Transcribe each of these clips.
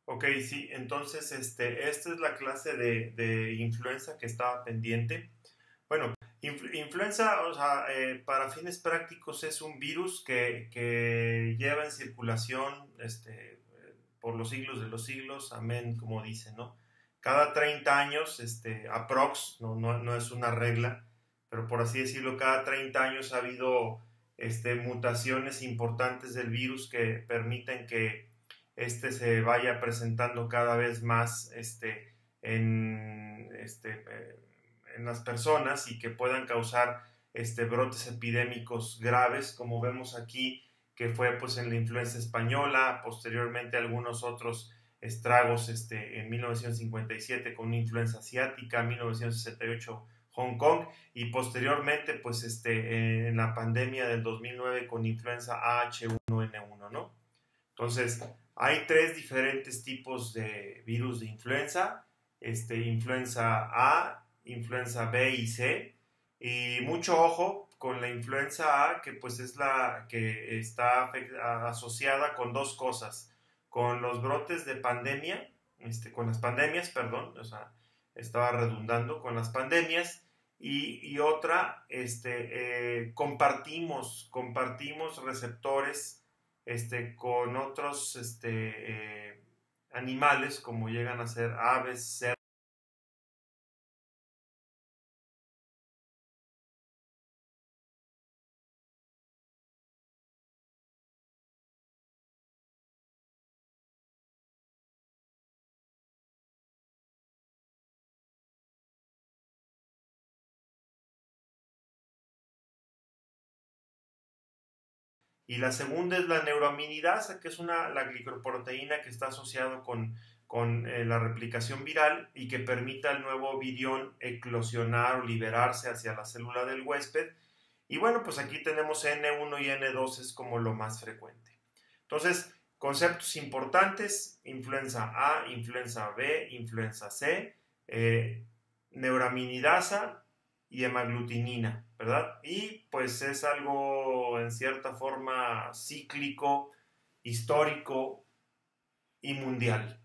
Ok, sí, entonces esta es la clase de influenza que estaba pendiente. Bueno, influenza, o sea, para fines prácticos es un virus que lleva en circulación por los siglos de los siglos, amén, como dice, ¿no? Cada 30 años, aprox, no es una regla, pero por así decirlo, cada 30 años ha habido mutaciones importantes del virus que permiten que se vaya presentando cada vez más en, en las personas y que puedan causar brotes epidémicos graves, como vemos aquí, que fue pues en la influenza española, posteriormente algunos otros estragos en 1957 con una influenza asiática, 1968 Hong Kong y posteriormente pues en la pandemia del 2009 con influenza H1N1, ¿no? Entonces, hay tres diferentes tipos de virus de influenza, influenza A, influenza B y C, y mucho ojo con la influenza A, que pues es la que está asociada con dos cosas, con los brotes de pandemia, con las pandemias, perdón, o sea, estaba redundando, con las pandemias, y otra, compartimos receptores con otros animales como llegan a ser aves, cerdos. Y la segunda es la neuroaminidasa, que es la glicoproteína que está asociada con la replicación viral y que permita al nuevo virión eclosionar o liberarse hacia la célula del huésped. Y bueno, pues aquí tenemos N1 y N2 es como lo más frecuente. Entonces, conceptos importantes, influenza A, influenza B, influenza C, neuraminidasa y hemaglutinina, ¿verdad? Y pues es algo en cierta forma cíclico, histórico y mundial.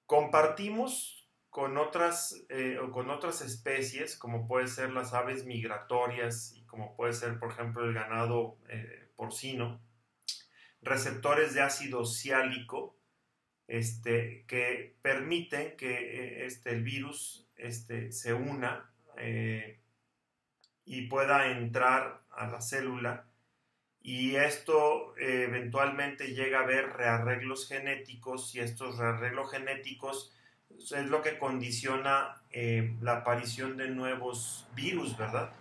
Compartimos con otras especies, como puede ser las aves migratorias y como puede ser, por ejemplo, el ganado porcino, receptores de ácido ciálico que permiten que el virus se una y pueda entrar a la célula y esto eventualmente llega a haber rearreglos genéticos y estos rearreglos genéticos es lo que condiciona la aparición de nuevos virus, ¿verdad?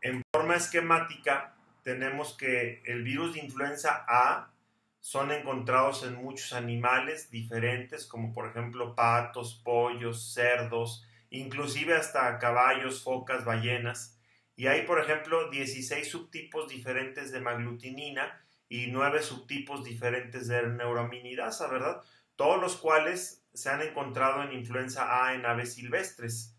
En forma esquemática tenemos que el virus de influenza A son encontrados en muchos animales diferentes, como por ejemplo patos, pollos, cerdos, inclusive hasta caballos, focas, ballenas. Y hay, por ejemplo, 16 subtipos diferentes de maglutinina y 9 subtipos diferentes de neuraminidasa, ¿verdad? Todos los cuales se han encontrado en influenza A en aves silvestres.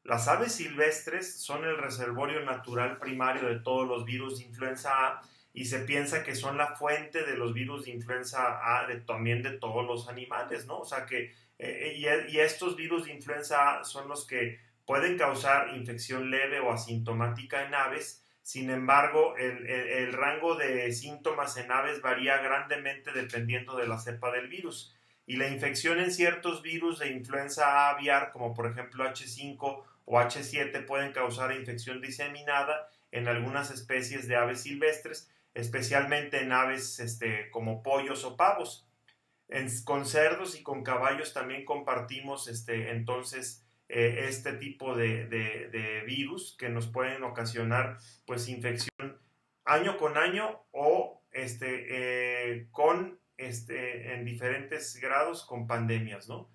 Las aves silvestres son el reservorio natural primario de todos los virus de influenza A y se piensa que son la fuente de los virus de influenza A también de todos los animales, ¿no? O sea que, y estos virus de influenza A son los que pueden causar infección leve o asintomática en aves. Sin embargo, el rango de síntomas en aves varía grandemente dependiendo de la cepa del virus. Y la infección en ciertos virus de influenza aviar, como por ejemplo H5 o H7, pueden causar infección diseminada en algunas especies de aves silvestres, especialmente en aves como pollos o pavos. Con cerdos y con caballos también compartimos entonces este tipo de virus que nos pueden ocasionar pues infección año con año o en diferentes grados con pandemias, ¿no?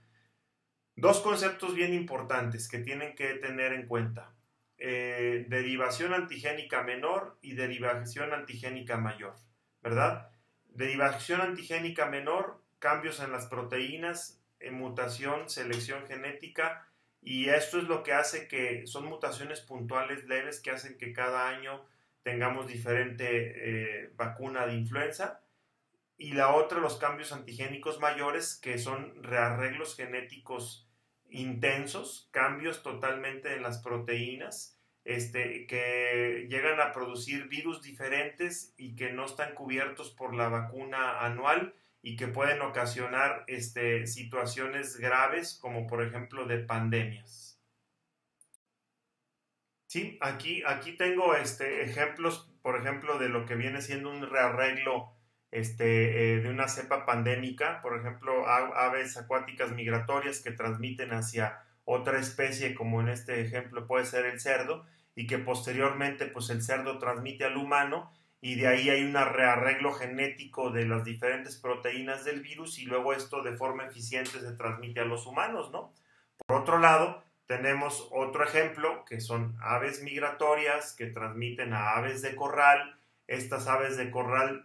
Dos conceptos bien importantes que tienen que tener en cuenta. Derivación antigénica menor y derivación antigénica mayor, ¿verdad? Derivación antigénica menor, cambios en las proteínas, mutación, selección genética, y esto es lo que hace que son mutaciones puntuales leves que hacen que cada año tengamos diferente vacuna de influenza y la otra, los cambios antigénicos mayores, que son rearreglos genéticos intensos, cambios totalmente en las proteínas, que llegan a producir virus diferentes y que no están cubiertos por la vacuna anual y que pueden ocasionar situaciones graves, como por ejemplo de pandemias. Sí, aquí tengo ejemplos, por ejemplo, de lo que viene siendo un rearreglo de una cepa pandémica, por ejemplo, aves acuáticas migratorias que transmiten hacia otra especie, como en este ejemplo puede ser el cerdo, y que posteriormente pues el cerdo transmite al humano, y de ahí hay un rearreglo genético de las diferentes proteínas del virus, y luego esto de forma eficiente se transmite a los humanos, ¿no? Por otro lado, tenemos otro ejemplo que son aves migratorias que transmiten a aves de corral. Estas aves de corral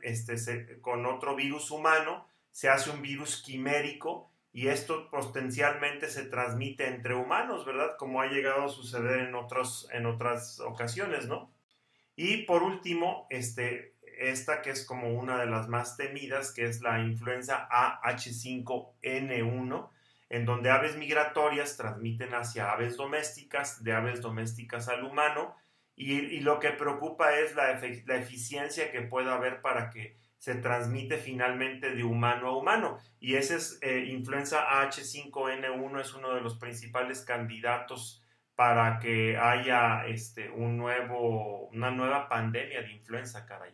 con otro virus humano se hace un virus quimérico y esto potencialmente se transmite entre humanos, ¿verdad? Como ha llegado a suceder en otras ocasiones, ¿no? Y por último, esta que es como una de las más temidas, que es la influenza AH5N1, en donde aves migratorias transmiten hacia aves domésticas, de aves domésticas al humano, y lo que preocupa es la eficiencia que pueda haber para que se transmite finalmente de humano a humano. Y ese es influenza AH5N1, es uno de los principales candidatos para que haya una nueva pandemia de influenza, caray.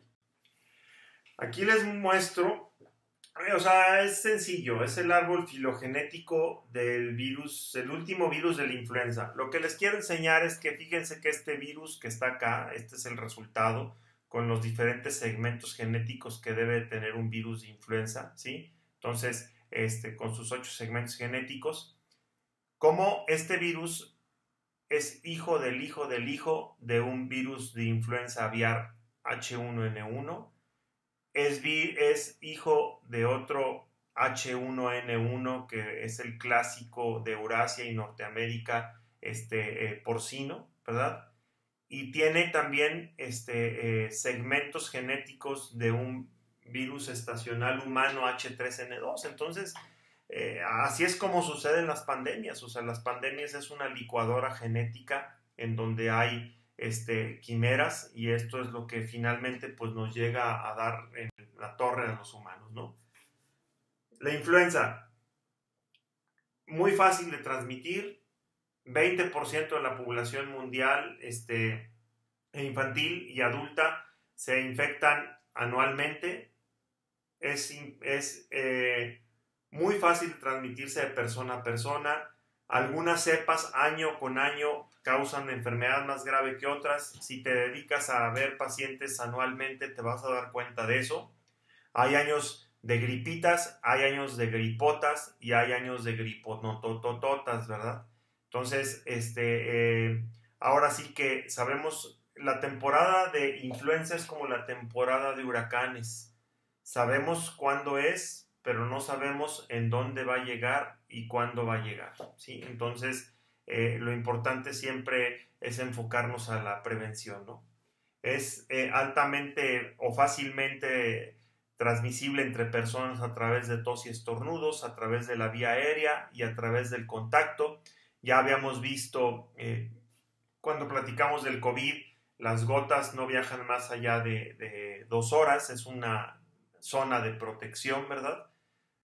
Aquí les muestro, o sea, es sencillo, es el árbol filogenético del virus, el último virus de la influenza. Lo que les quiero enseñar es que fíjense que este virus que está acá, este es el resultado con los diferentes segmentos genéticos que debe tener un virus de influenza, ¿sí? Entonces, con sus 8 segmentos genéticos, como este virus es hijo del hijo del hijo de un virus de influenza aviar H1N1, es hijo de otro H1N1 que es el clásico de Eurasia y Norteamérica, porcino, ¿verdad? Y tiene también segmentos genéticos de un virus estacional humano H3N2. Entonces, así es como suceden las pandemias. O sea, las pandemias es una licuadora genética en donde hay quimeras, y esto es lo que finalmente pues, nos llega a dar en la torre a los humanos, ¿no? La influenza, muy fácil de transmitir. 20% de la población mundial infantil y adulta se infectan anualmente. Es muy fácil transmitirse de persona a persona. Algunas cepas año con año causan enfermedad más grave que otras. Si te dedicas a ver pacientes anualmente te vas a dar cuenta de eso. Hay años de gripitas, hay años de gripotas y hay años de griponototototas, ¿verdad? Entonces, ahora sí que sabemos, la temporada de influenza es como la temporada de huracanes. Sabemos cuándo es, pero no sabemos en dónde va a llegar y cuándo va a llegar, ¿sí? Entonces, lo importante siempre es enfocarnos a la prevención, ¿no? Es altamente o fácilmente transmisible entre personas a través de tos y estornudos, a través de la vía aérea y a través del contacto. Ya habíamos visto cuando platicamos del COVID, las gotas no viajan más allá de 2 horas, es una zona de protección, ¿verdad?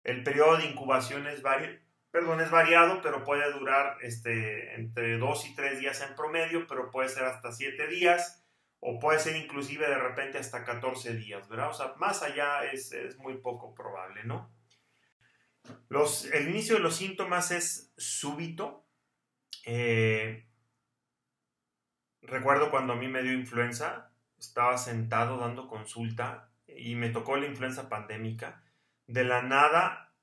El periodo de incubación es variado, pero puede durar entre 2 y 3 días en promedio, pero puede ser hasta 7 días, o puede ser inclusive de repente hasta 14 días, ¿verdad? O sea, más allá es muy poco probable, ¿no? El inicio de los síntomas es súbito. Recuerdo cuando a mí me dio influenza, estaba sentado dando consulta y me tocó la influenza pandémica. De la nada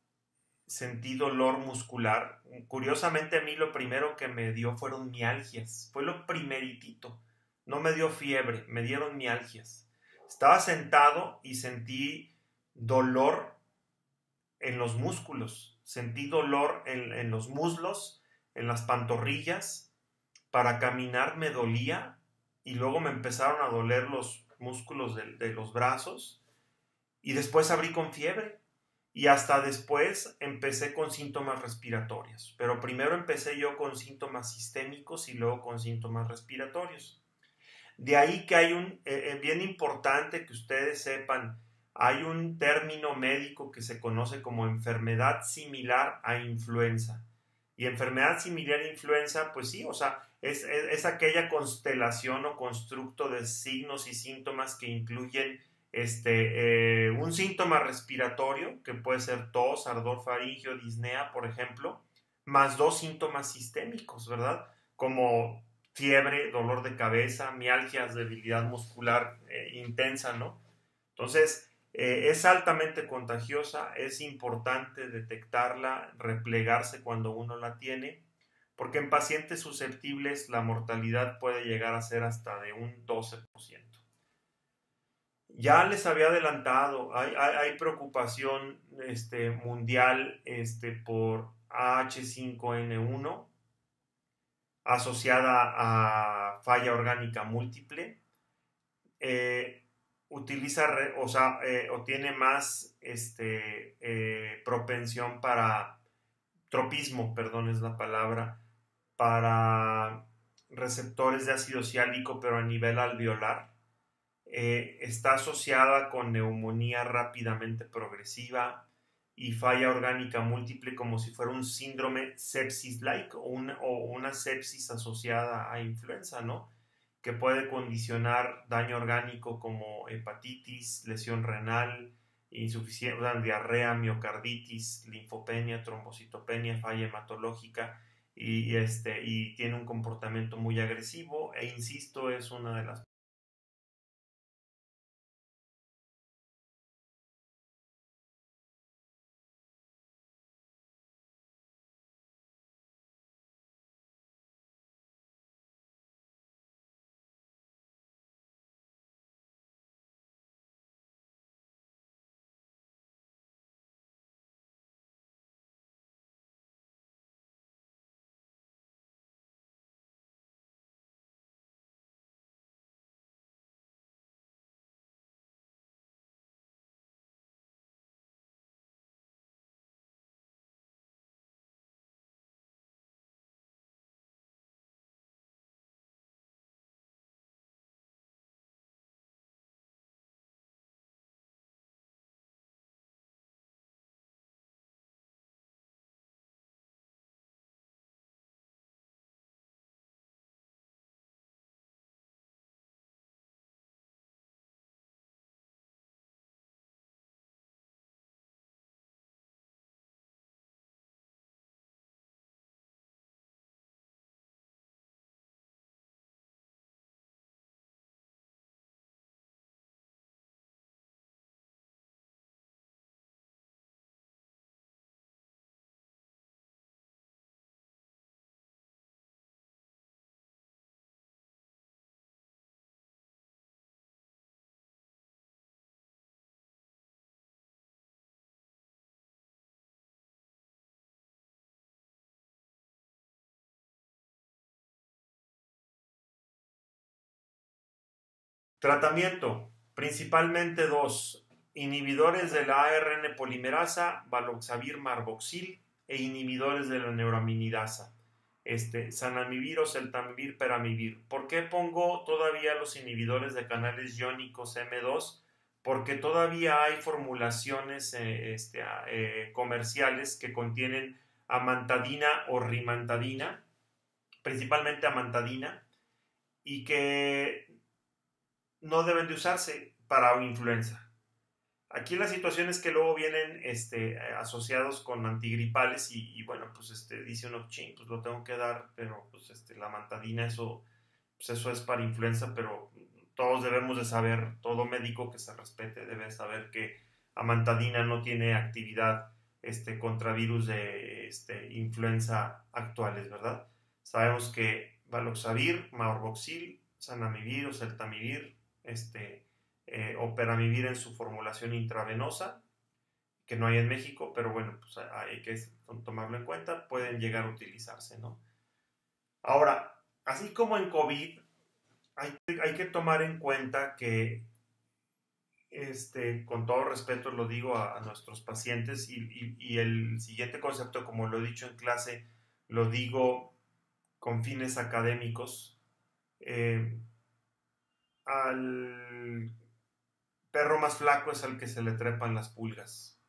sentí dolor muscular. Curiosamente a mí lo primero que me dio fueron mialgias. Fue lo primeritito. No me dio fiebre, me dieron mialgias. Estaba sentado y sentí dolor en los músculos. Sentí dolor en los muslos, en las pantorrillas. Para caminar me dolía y luego me empezaron a doler los músculos de los brazos y después abrí con fiebre. Y hasta después empecé con síntomas respiratorios. Pero primero empecé yo con síntomas sistémicos y luego con síntomas respiratorios. De ahí que hay bien importante que ustedes sepan, hay un término médico que se conoce como enfermedad similar a influenza. Y enfermedad similar a influenza, pues sí, o sea, es aquella constelación o constructo de signos y síntomas que incluyen un síntoma respiratorio, que puede ser tos, ardor faríngeo, disnea, por ejemplo, más dos síntomas sistémicos, ¿verdad? Como fiebre, dolor de cabeza, mialgias, debilidad muscular intensa, ¿no? Entonces, es altamente contagiosa, es importante detectarla, replegarse cuando uno la tiene, porque en pacientes susceptibles la mortalidad puede llegar a ser hasta de un 12%. Ya les había adelantado, hay preocupación mundial por H5N1 asociada a falla orgánica múltiple. Utiliza, o tiene más propensión para, tropismo, perdón es la palabra, para receptores de ácido ciálico, pero a nivel alveolar. Está asociada con neumonía rápidamente progresiva y falla orgánica múltiple, como si fuera un síndrome sepsis-like o una sepsis asociada a influenza, ¿no? Que puede condicionar daño orgánico como hepatitis, lesión renal, insuficiencia, diarrea, miocarditis, linfopenia, trombocitopenia, falla hematológica y tiene un comportamiento muy agresivo e insisto, es una de las tratamiento, principalmente dos, inhibidores de la ARN polimerasa, Valoxavir, Marboxil, e inhibidores de la neuraminidasa, Zanamivir o Celtamivir, Peramivir. ¿Por qué pongo todavía los inhibidores de canales iónicos M2? Porque todavía hay formulaciones comerciales que contienen amantadina o rimantadina, principalmente amantadina, y que no deben de usarse para influenza. Aquí la situación es que luego vienen asociados con antigripales y bueno, pues dice uno, ching, pues lo tengo que dar, pero pues la mantadina, pues eso es para influenza, pero todos debemos de saber, todo médico que se respete debe saber que amantadina no tiene actividad contra virus de influenza actuales, ¿verdad? Sabemos que Valoxavir, Marboxil, Zanamivir o Celtamivir, o Peramivir en su formulación intravenosa, que no hay en México, pero bueno, pues hay que tomarlo en cuenta, pueden llegar a utilizarse, ¿no? Ahora, así como en COVID, hay que tomar en cuenta que con todo respeto lo digo a nuestros pacientes y el siguiente concepto, como lo he dicho en clase, lo digo con fines académicos. Al perro más flaco es al que se le trepan las pulgas.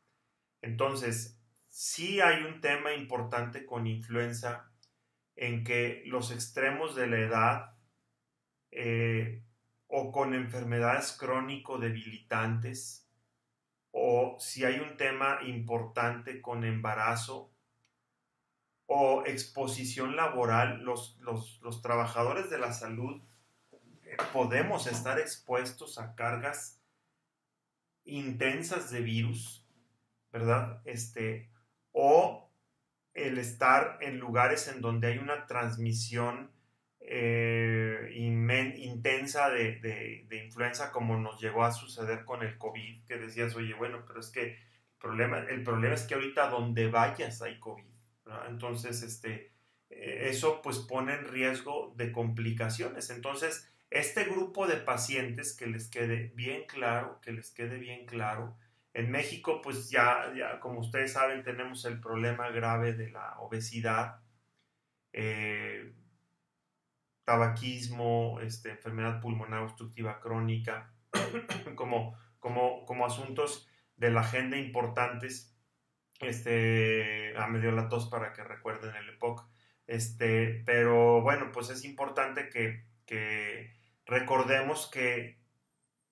Entonces, sí hay un tema importante con influenza en que los extremos de la edad o con enfermedades crónico debilitantes o si hay un tema importante con embarazo o exposición laboral, los trabajadores de la salud podemos estar expuestos a cargas intensas de virus, ¿verdad? O el estar en lugares en donde hay una transmisión intensa de influenza, como nos llegó a suceder con el COVID, que decías, oye, bueno, pero es que el problema es que ahorita donde vayas hay COVID, ¿verdad? Entonces, eso pues pone en riesgo de complicaciones. Entonces, este grupo de pacientes, que les quede bien claro, en México, pues ya como ustedes saben, tenemos el problema grave de la obesidad, eh, tabaquismo, enfermedad pulmonar obstructiva crónica, como asuntos de la agenda importantes. Me dio la tos para que recuerden el EPOC. Pero bueno, pues es importante que recordemos que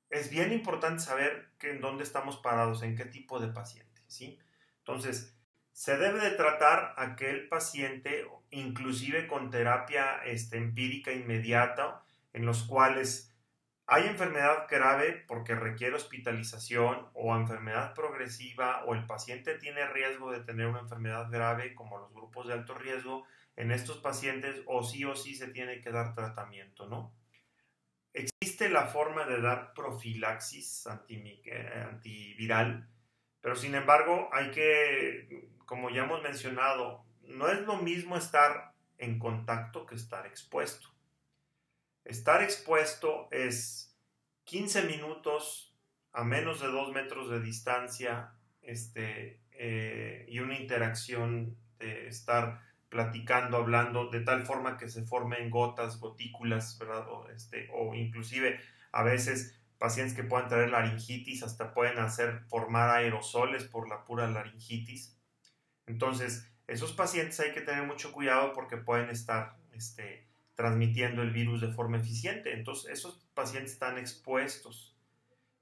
es bien importante saber en dónde estamos parados, en qué tipo de paciente, ¿sí? Entonces, se debe de tratar a aquel paciente, inclusive con terapia empírica inmediata, en los cuales hay enfermedad grave porque requiere hospitalización o enfermedad progresiva o el paciente tiene riesgo de tener una enfermedad grave como los grupos de alto riesgo. En estos pacientes o sí se tiene que dar tratamiento, ¿no? Existe la forma de dar profilaxis antiviral, pero sin embargo hay que, como ya hemos mencionado, no es lo mismo estar en contacto que estar expuesto. Estar expuesto es 15 minutos a menos de 2 metros de distancia y una interacción de estar platicando, hablando, de tal forma que se formen gotas, gotículas, ¿verdad? O inclusive a veces pacientes que puedan tener laringitis hasta pueden formar aerosoles por la pura laringitis. Entonces, esos pacientes hay que tener mucho cuidado porque pueden estar transmitiendo el virus de forma eficiente. Entonces, esos pacientes están expuestos.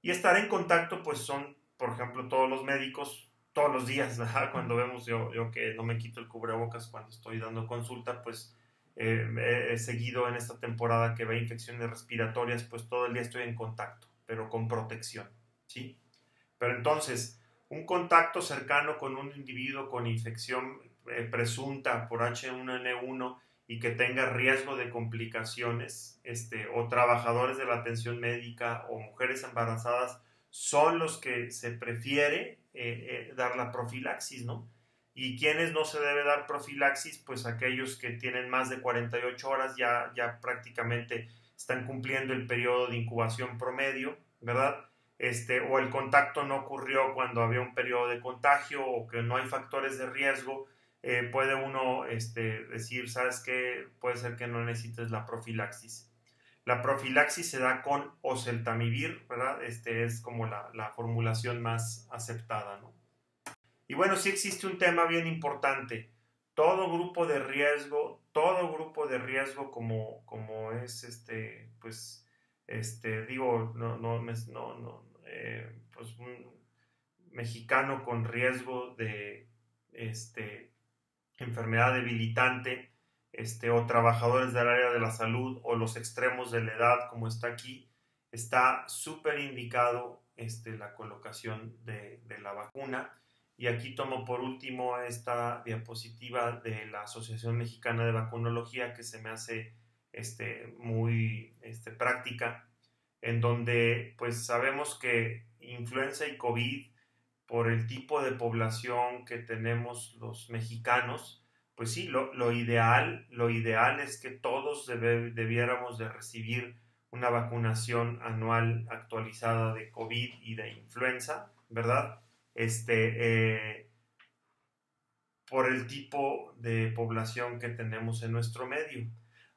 Y estar en contacto, pues son, por ejemplo, todos los médicos, todos los días, ¿verdad? Cuando vemos yo que no me quito el cubrebocas cuando estoy dando consulta, pues he seguido en esta temporada que ve infecciones respiratorias, pues todo el día estoy en contacto, pero con protección, ¿sí? Pero entonces, un contacto cercano con un individuo con infección presunta por H1N1 y que tenga riesgo de complicaciones, o trabajadores de la atención médica o mujeres embarazadas, son los que se prefiere dar la profilaxis, ¿no? Y quienes no se debe dar profilaxis, pues aquellos que tienen más de 48 horas ya prácticamente están cumpliendo el periodo de incubación promedio, ¿verdad? O el contacto no ocurrió cuando había un periodo de contagio o que no hay factores de riesgo, puede uno decir, ¿sabes qué? Puede ser que no necesites la profilaxis. La profilaxis se da con oseltamivir, ¿verdad? Es como la formulación más aceptada, ¿no? Y bueno, sí existe un tema bien importante. Todo grupo de riesgo como es pues digo, pues un mexicano con riesgo de enfermedad debilitante, o trabajadores del área de la salud o los extremos de la edad, como está aquí, está súper indicado la colocación de la vacuna. Y aquí tomo por último esta diapositiva de la Asociación Mexicana de Vacunología, que se me hace muy práctica, en donde pues sabemos que influenza y COVID, por el tipo de población que tenemos los mexicanos, pues sí, lo ideal es que todos debiéramos de recibir una vacunación anual actualizada de COVID y de influenza, ¿verdad? Por el tipo de población que tenemos en nuestro medio.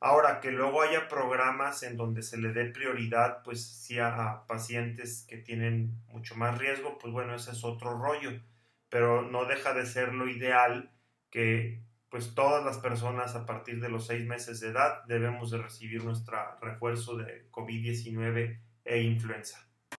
Ahora, que luego haya programas en donde se le dé prioridad, pues sí a pacientes que tienen mucho más riesgo, pues bueno, ese es otro rollo, pero no deja de ser lo ideal que pues todas las personas a partir de los 6 meses de edad debemos de recibir nuestro refuerzo de COVID-19 e influenza.